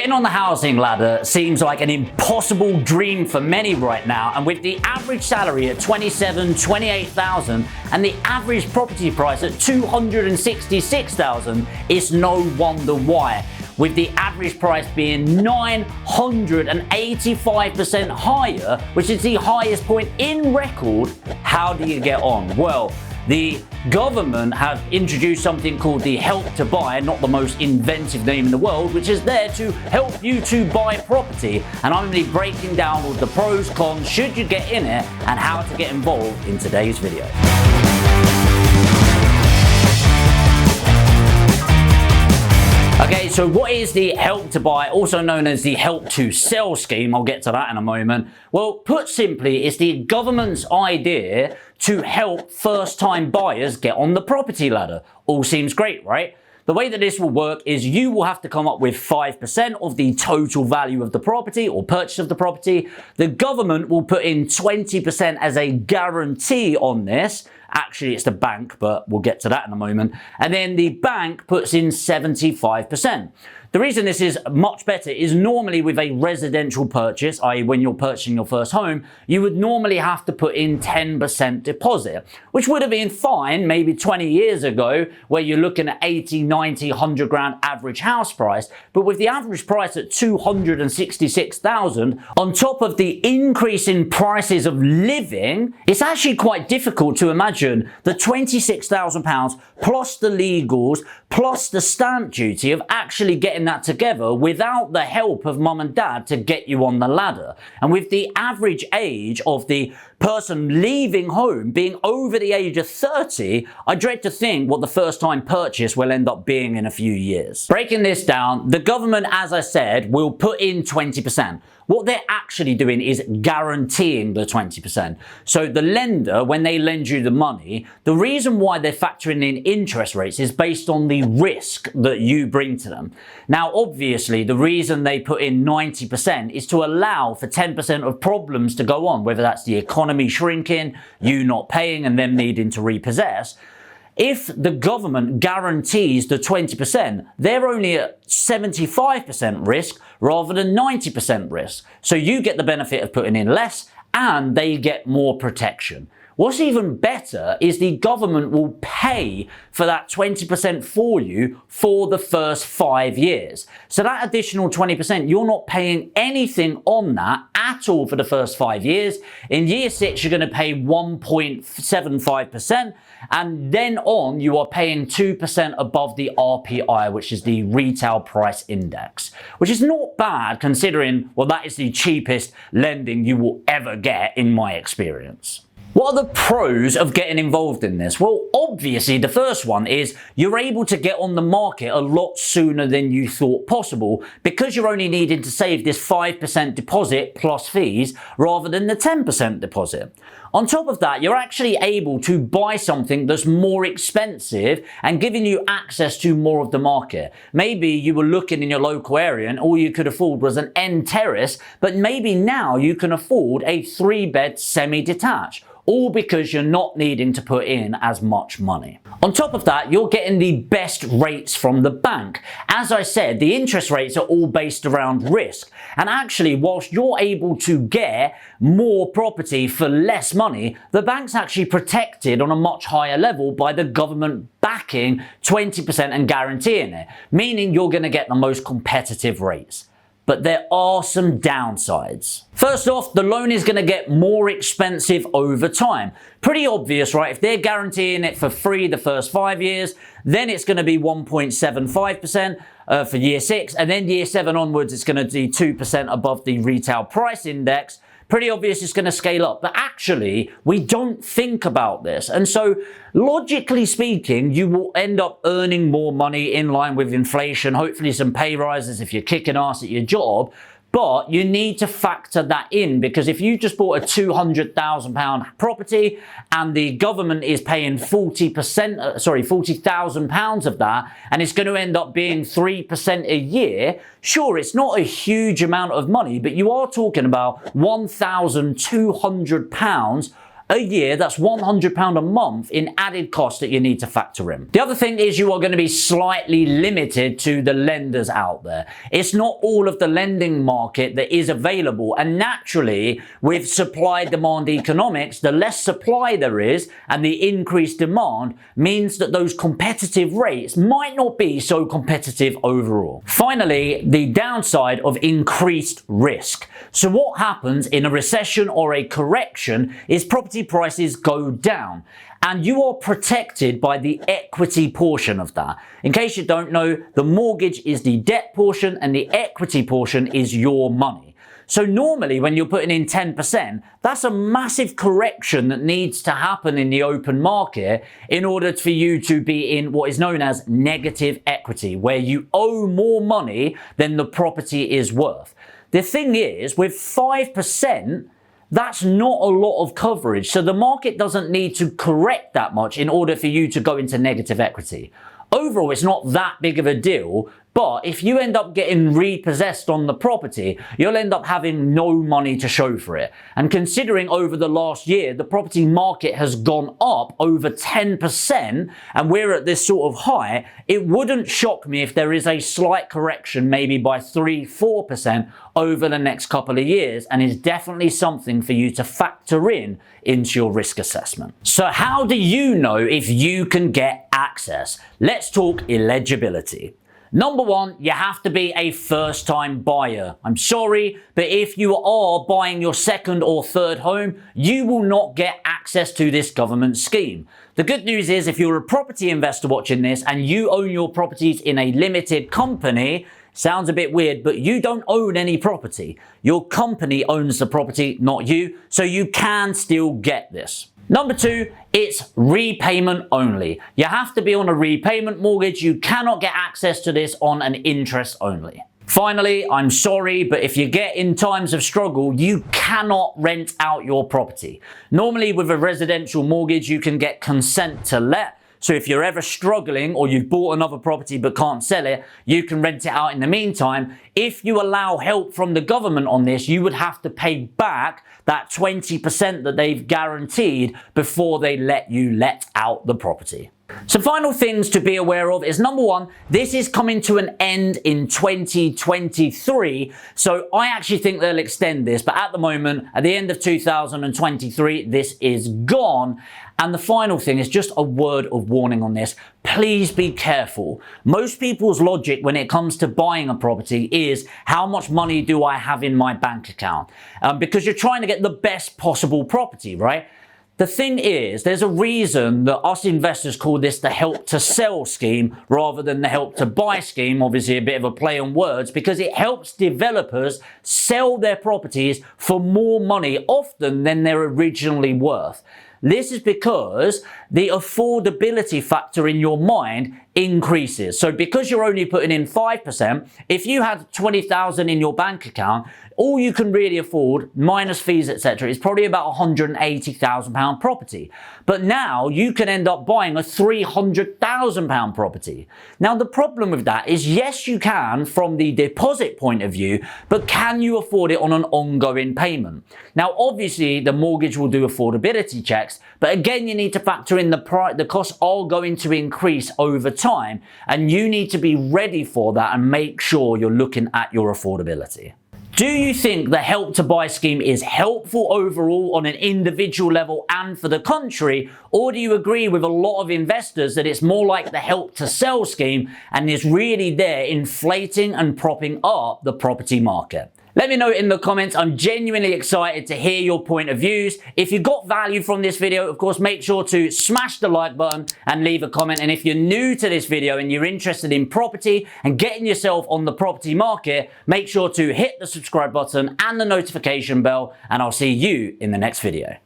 Getting on the housing ladder seems like an impossible dream for many right now, and with the average salary at 28,000 and the average property price at 266,000, it's no wonder why. With the average price being 985% higher, which is the highest point in record, how do you get on? Well, the government have introduced something called the Help to Buy, not the most inventive name in the world, which is there to help you to buy property. And I'm going to be breaking down all the pros, cons, should you get in it, and how to get involved in today's video. Okay, so what is the Help to Buy, also known as the Help to Sell scheme? I'll get to that in a moment. Well, put simply, it's the government's idea to help first-time buyers get on the property ladder. All seems great, right? The way that this will work is you will have to come up with 5% of the total value of the property or purchase of the property. The government will put in 20% as a guarantee on this. Actually, it's the bank, but we'll get to that in a moment. And then the bank puts in 75%. The reason this is much better is normally with a residential purchase, i.e. when you're purchasing your first home, you would normally have to put in 10% deposit, which would have been fine maybe 20 years ago where you're looking at 80, 90, 100 grand average house price. But with the average price at 266,000, on top of the increase in prices of living, it's actually quite difficult to imagine the £26,000 plus the legals plus the stamp duty of actually getting that together without the help of mum and dad to get you on the ladder. And with the average age of the person leaving home being over the age of 30, I dread to think what the first time purchase will end up being in a few years. Breaking this down, the government, as I said, will put in 20%. What they're actually doing is guaranteeing the 20%. So the lender, when they lend you the money, the reason why they're factoring in interest rates is based on the risk that you bring to them. Now, obviously, the reason they put in 90% is to allow for 10% of problems to go on, whether that's the economy shrinking, you not paying and them needing to repossess. If the government guarantees the 20%, they're only at 75% risk rather than 90% risk. So you get the benefit of putting in less and they get more protection. What's even better is the government will pay for that 20% for you for the first 5 years. So that additional 20%, you're not paying anything on that at all for the first 5 years. In year 6, you're going to pay 1.75%. And then on, you are paying 2% above the RPI, which is the retail price index, which is not bad considering, well, that is the cheapest lending you will ever get in my experience. What are the pros of getting involved in this? Well, obviously, the first one is you're able to get on the market a lot sooner than you thought possible because you're only needing to save this 5% deposit plus fees rather than the 10% deposit. On top of that, you're actually able to buy something that's more expensive and giving you access to more of the market. Maybe you were looking in your local area and all you could afford was an end terrace, but maybe now you can afford a 3-bed semi-detached, all because you're not needing to put in as much money. On top of that, you're getting the best rates from the bank. As I said, the interest rates are all based around risk. And actually, whilst you're able to get more property for less money, the bank's actually protected on a much higher level by the government backing 20% and guaranteeing it, meaning you're going to get the most competitive rates. But there are some downsides. First off, the loan is going to get more expensive over time. Pretty obvious, right? If they're guaranteeing it for free the first 5 years, then it's going to be 1.75% for year 6. And then year 7 onwards, it's going to be 2% above the retail price index. Pretty obvious it's going to scale up. But actually, we don't think about this. And so, logically speaking, you will end up earning more money in line with inflation, hopefully some pay rises if you're kicking ass at your job. But you need to factor that in, because if you just bought a £200,000 property and the government is paying £40,000 of that, and it's going to end up being 3% a year, sure, it's not a huge amount of money, but you are talking about £1,200 a year, that's £100 a month in added cost that you need to factor in. The other thing is you are going to be slightly limited to the lenders out there. It's not all of the lending market that is available, and naturally with supply-demand economics, the less supply there is and the increased demand means that those competitive rates might not be so competitive overall. Finally, the downside of increased risk. So what happens in a recession or a correction is property prices go down, and you are protected by the equity portion of that. In case you don't know, the mortgage is the debt portion and the equity portion is your money. So normally when you're putting in 10%, that's a massive correction that needs to happen in the open market in order for you to be in what is known as negative equity, where you owe more money than the property is worth. The thing is, with 5%, that's not a lot of coverage. So the market doesn't need to correct that much in order for you to go into negative equity. Overall, it's not that big of a deal, but if you end up getting repossessed on the property, you'll end up having no money to show for it. And considering over the last year, the property market has gone up over 10%, and we're at this sort of high, it wouldn't shock me if there is a slight correction, maybe by 3-4% over the next couple of years, and is definitely something for you to factor in into your risk assessment. So how do you know if you can get access? Let's talk eligibility. Number one, you have to be a first-time buyer. I'm sorry, but if you are buying your second or third home, you will not get access to this government scheme. The good news is if you're a property investor watching this and you own your properties in a limited company, sounds a bit weird, but you don't own any property. Your company owns the property, not you, so you can still get this. Number two, it's repayment only. You have to be on a repayment mortgage. You cannot get access to this on an interest only. Finally, I'm sorry, but if you get in times of struggle, you cannot rent out your property. Normally with a residential mortgage, you can get consent to let. So if you're ever struggling or you've bought another property but can't sell it, you can rent it out in the meantime. If you allow help from the government on this, you would have to pay back that 20% that they've guaranteed before they let you let out the property. Some final things to be aware of is number one, this is coming to an end in 2023. So I actually think they'll extend this, but at the moment, at the end of 2023, this is gone. And the final thing is just a word of warning on this. Please be careful. Most people's logic when it comes to buying a property is how much money do I have in my bank account? Because you're trying to get the best possible property, right? The thing is, there's a reason that us investors call this the help to sell scheme rather than the help to buy scheme. Obviously a bit of a play on words, because it helps developers sell their properties for more money often than they're originally worth. This is because the affordability factor in your mind increases. So because you're only putting in 5%, if you had 20,000 in your bank account, all you can really afford, minus fees, etc., is probably about £180,000 property. But now you can end up buying a £300,000 property. Now the problem with that is, yes, you can from the deposit point of view, but can you afford it on an ongoing payment? Now obviously the mortgage will do affordability checks, but again you need to factor in the costs are going to increase over time, and you need to be ready for that and make sure you're looking at your affordability. Do you think the Help to Buy scheme is helpful overall on an individual level and for the country, or do you agree with a lot of investors that it's more like the Help to Sell scheme and is really there inflating and propping up the property market? Let me know in the comments. I'm genuinely excited to hear your point of views. If you got value from this video, of course, make sure to smash the like button and leave a comment. And if you're new to this video and you're interested in property and getting yourself on the property market, make sure to hit the subscribe button and the notification bell, and I'll see you in the next video.